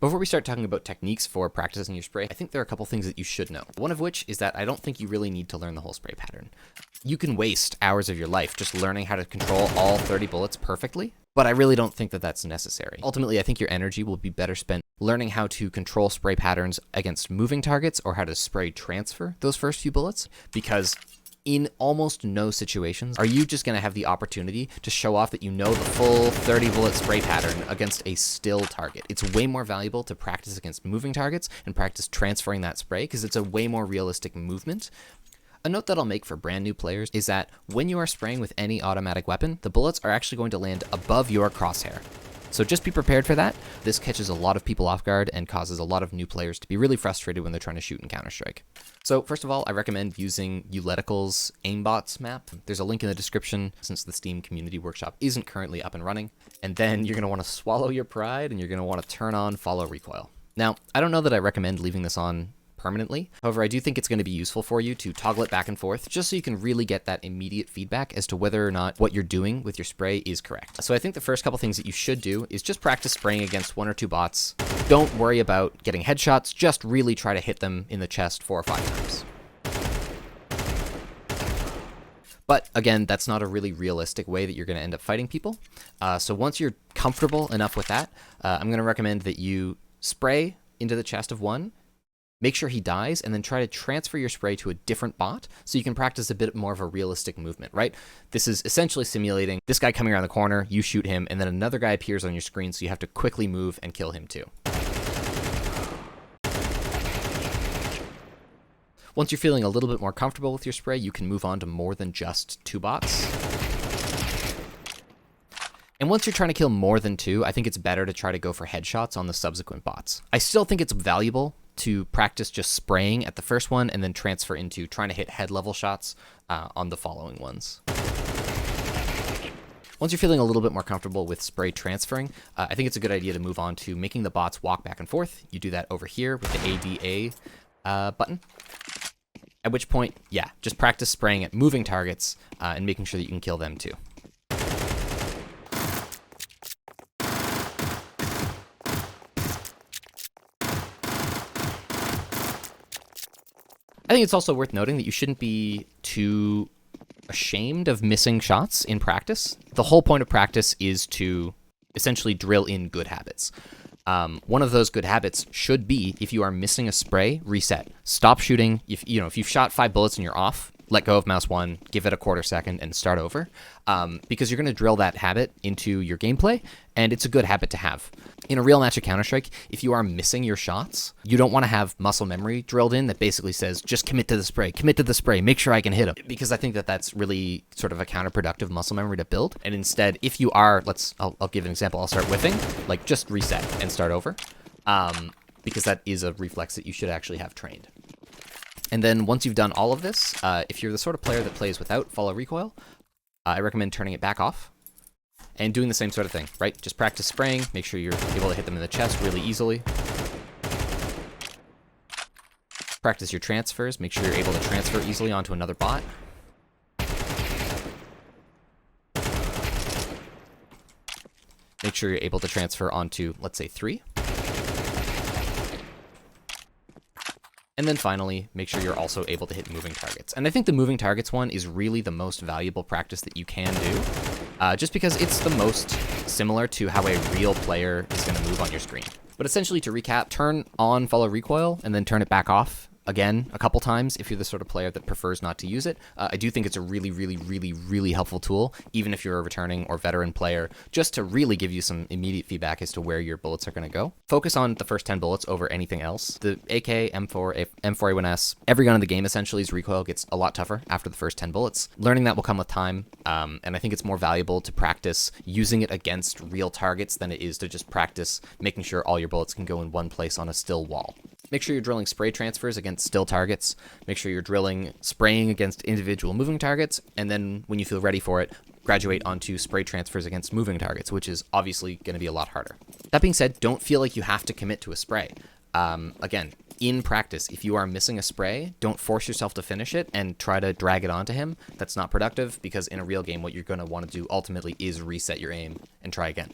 Before we start talking about techniques for practicing your spray, I think there are a couple things that you should know. One of which is that I don't think you really need to learn the whole spray pattern. You can waste hours of your life just learning how to control all 30 bullets perfectly, but I really don't think that that's necessary. Ultimately, I think your energy will be better spent learning how to control spray patterns against moving targets or how to spray transfer those first few bullets, because in almost no situations are you just going to have the opportunity to show off that you know the full 30 bullet spray pattern against a still target. It's way more valuable to practice against moving targets and practice transferring that spray because it's a way more realistic movement. A note that I'll make for brand new players is that when you are spraying with any automatic weapon, the bullets are actually going to land above your crosshair. So just be prepared for that. This catches a lot of people off guard and causes a lot of new players to be really frustrated when they're trying to shoot in Counter-Strike. So first of all, I recommend using Uletical's aimbots map. There's a link in the description since the Steam Community Workshop isn't currently up and running. And then you're going to want to swallow your pride and you're going to want to turn on follow recoil. Now, I don't know that I recommend leaving this on permanently. However, I do think it's going to be useful for you to toggle it back and forth just so you can really get that immediate feedback as to whether or not what you're doing with your spray is correct. So I think the first couple things that you should do is just practice spraying against 1 or 2 bots. Don't worry about getting headshots, just really try to hit them in the chest 4 or 5 times. But again, that's not a really realistic way that you're going to end up fighting people. So once you're comfortable enough with that, I'm going to recommend that you spray into the chest of one, make sure he dies, and then try to transfer your spray to a different bot so you can practice a bit more of a realistic movement, right? This is essentially simulating this guy coming around the corner, you shoot him, and then another guy appears on your screen, so you have to quickly move and kill him too. Once you're feeling a little bit more comfortable with your spray, you can move on to more than just 2 bots. And once you're trying to kill more than 2, I think it's better to try to go for headshots on the subsequent bots. I still think it's valuable to practice just spraying at the first one and then transfer into trying to hit head level shots on the following ones. Once you're feeling a little bit more comfortable with spray transferring, I think it's a good idea to move on to making the bots walk back and forth. You do that over here with the ADA button. At which point, yeah, just practice spraying at moving targets and making sure that you can kill them too. I think it's also worth noting that you shouldn't be too ashamed of missing shots in practice. The whole point of practice is to essentially drill in good habits. One of those good habits should be, if you are missing a spray, reset. Stop shooting. If you've shot 5 bullets and you're off, let go of mouse 1, give it a quarter second, and start over. Because you're going to drill that habit into your gameplay, and it's a good habit to have. In a real match of Counter-Strike, if you are missing your shots, you don't want to have muscle memory drilled in that basically says, just commit to the spray, make sure I can hit him. Because I think that that's really sort of a counterproductive muscle memory to build. And instead, if you are, I'll give an example, I'll start whiffing, like just reset and start over. Because that is a reflex that you should actually have trained. And then once you've done all of this, if you're the sort of player that plays without follow recoil, I recommend turning it back off and doing the same sort of thing, right? Just practice spraying, make sure you're able to hit them in the chest really easily. Practice your transfers, make sure you're able to transfer easily onto another bot. Make sure you're able to transfer onto, let's say, 3. And then finally, make sure you're also able to hit moving targets. And I think the moving targets one is really the most valuable practice that you can do, just because it's the most similar to how a real player is going to move on your screen. But essentially, to recap, turn on follow recoil and then turn it back off again a couple times if you're the sort of player that prefers not to use it. I do think it's a really helpful tool, even if you're a returning or veteran player, just to really give you some immediate feedback as to where your bullets are going to go. Focus on the first 10 bullets over anything else. The AK, M4, M4A1S, every gun in the game essentially's recoil gets a lot tougher after the first 10 bullets. Learning that will come with time, and I think it's more valuable to practice using it against real targets than it is to just practice making sure all your bullets can go in one place on a still wall. Make sure you're drilling spray transfers against still targets. Make sure you're spraying against individual moving targets. And then when you feel ready for it, graduate onto spray transfers against moving targets, which is obviously going to be a lot harder. That being said, don't feel like you have to commit to a spray. Again, in practice, if you are missing a spray, don't force yourself to finish it and try to drag it onto him. That's not productive, because in a real game, what you're going to want to do ultimately is reset your aim and try again.